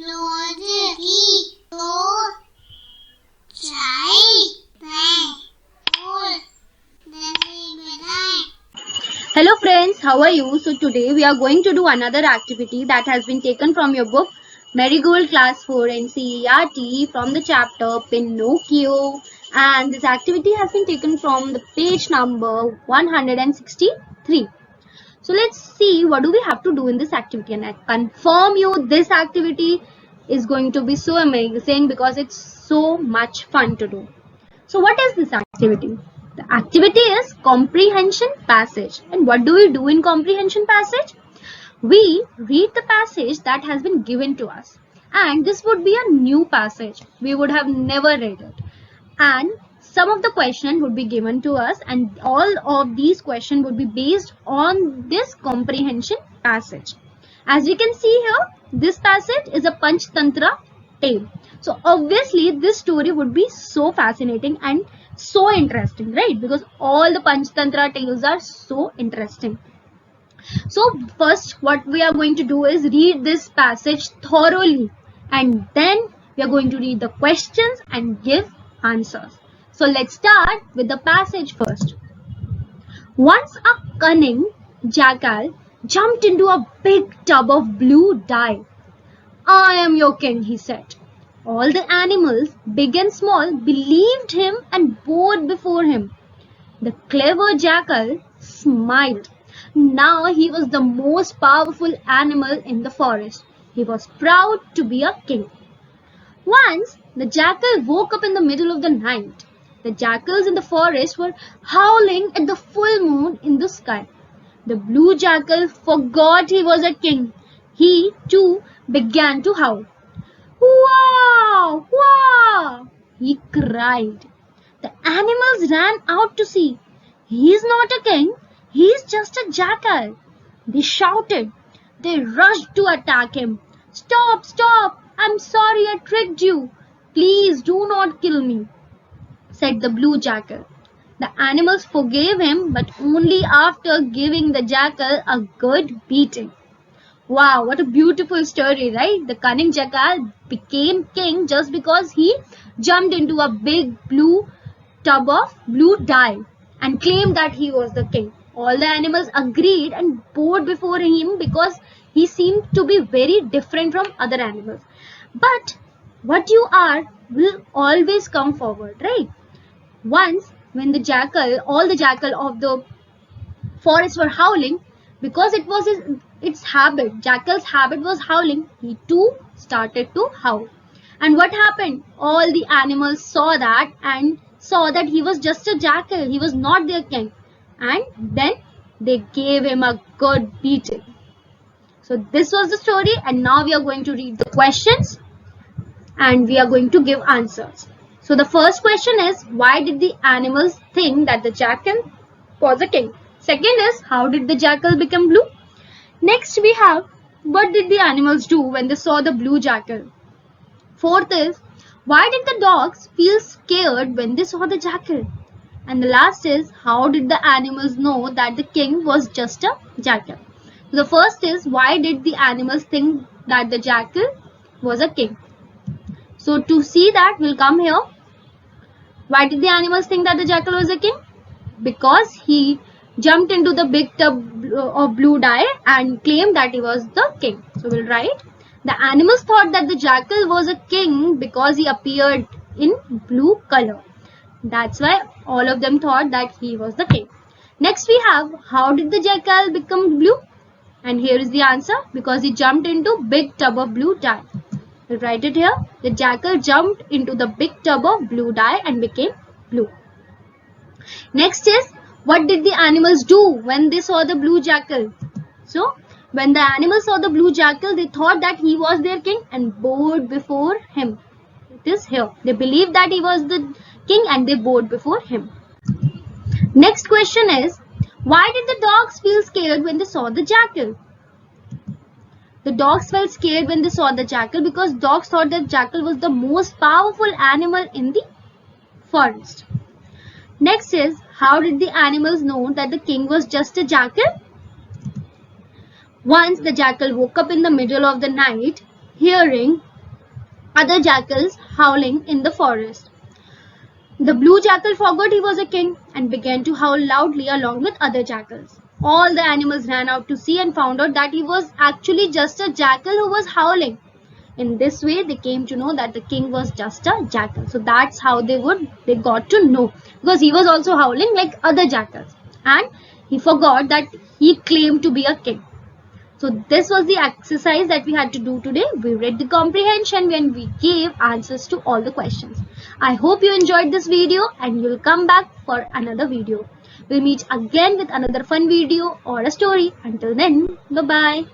Hello friends, how are you? So today we are going to do another activity that has been taken from your book Marigold Class 4 NCERT from the chapter Pinocchio, and this activity has been taken from the page number 163. So let's see what do we have to do in this activity, and I confirm you this activity is going to be so amazing because it's so much fun to do. So what is this activity? The activity is comprehension passage. And what do we do in comprehension passage? We read the passage that has been given to us. And this would be a new passage. We would have never read it. And some of the questions would be given to us, and all of these questions would be based on this comprehension passage. As we can see here, this passage is a Panchtantra tale. So obviously this story would be so fascinating and so interesting, right? Because all the Panchtantra tales are so interesting. So first what we are going to do is read this passage thoroughly, and then we are going to read the questions and give answers. So let's start with the passage first. Once a cunning jackal jumped into a big tub of blue dye. "I am your king," he said. All the animals, big and small, believed him and bowed before him. The clever jackal smiled. Now he was the most powerful animal in the forest. He was proud to be a king. Once, the jackal woke up in the middle of the night. The jackals in the forest were howling at the full moon in the sky. The blue jackal forgot he was a king. He, too, began to howl. "Wow! Wow!" he cried. The animals ran out to see. "He's not a king, he's just a jackal," they shouted. They rushed to attack him. "Stop! Stop! I'm sorry I tricked you. Please do not kill me," said the blue jackal. The animals forgave him, but only after giving the jackal a good beating. Wow, what a beautiful story, right? The cunning jackal became king just because he jumped into a big blue tub of blue dye and claimed that he was the king. All the animals agreed and bowed before him because he seemed to be very different from other animals. But what you are will always come forward, right? Once, when all the jackal of the forest were howling, because it was its habit, jackal's habit was howling, he too started to howl. And what happened? All the animals saw that and saw that he was just a jackal, he was not their king. And then they gave him a good beating. So this was the story, and now we are going to read the questions and we are going to give answers. So the first question is, why did the animals think that the jackal was a king? Second is, how did the jackal become blue? Next we have, what did the animals do when they saw the blue jackal? Fourth is, why did the dogs feel scared when they saw the jackal? And the last is, how did the animals know that the king was just a jackal? So the first is, why did the animals think that the jackal was a king? So to see that, we'll come here. Why did the animals think that the jackal was a king? Because he jumped into the big tub of blue dye and claimed that he was the king. So we'll write, the animals thought that the jackal was a king because he appeared in blue color. That's why all of them thought that he was the king. Next we have, how did the jackal become blue? And here is the answer, because he jumped into big tub of blue dye. We'll write it here. The jackal jumped into the big tub of blue dye and became blue. Next is, what did the animals do when they saw the blue jackal? So, when the animals saw the blue jackal, they thought that he was their king and bowed before him. It is here. They believed that he was the king and they bowed before him. Next question is, why did the dogs feel scared when they saw the jackal? The dogs felt scared when they saw the jackal because dogs thought that jackal was the most powerful animal in the forest. Next is, how did the animals know that the king was just a jackal? Once the jackal woke up in the middle of the night, hearing other jackals howling in the forest. The blue jackal forgot he was a king and began to howl loudly along with other jackals. All the animals ran out to see and found out that he was actually just a jackal who was howling. In this way, they came to know that the king was just a jackal. So that's how they got to know, because he was also howling like other jackals, and he forgot that he claimed to be a king. So this was the exercise that we had to do today. We read the comprehension when we gave answers to all the questions. I hope you enjoyed this video and you'll come back for another video. We'll meet again with another fun video or a story. Until then, bye-bye.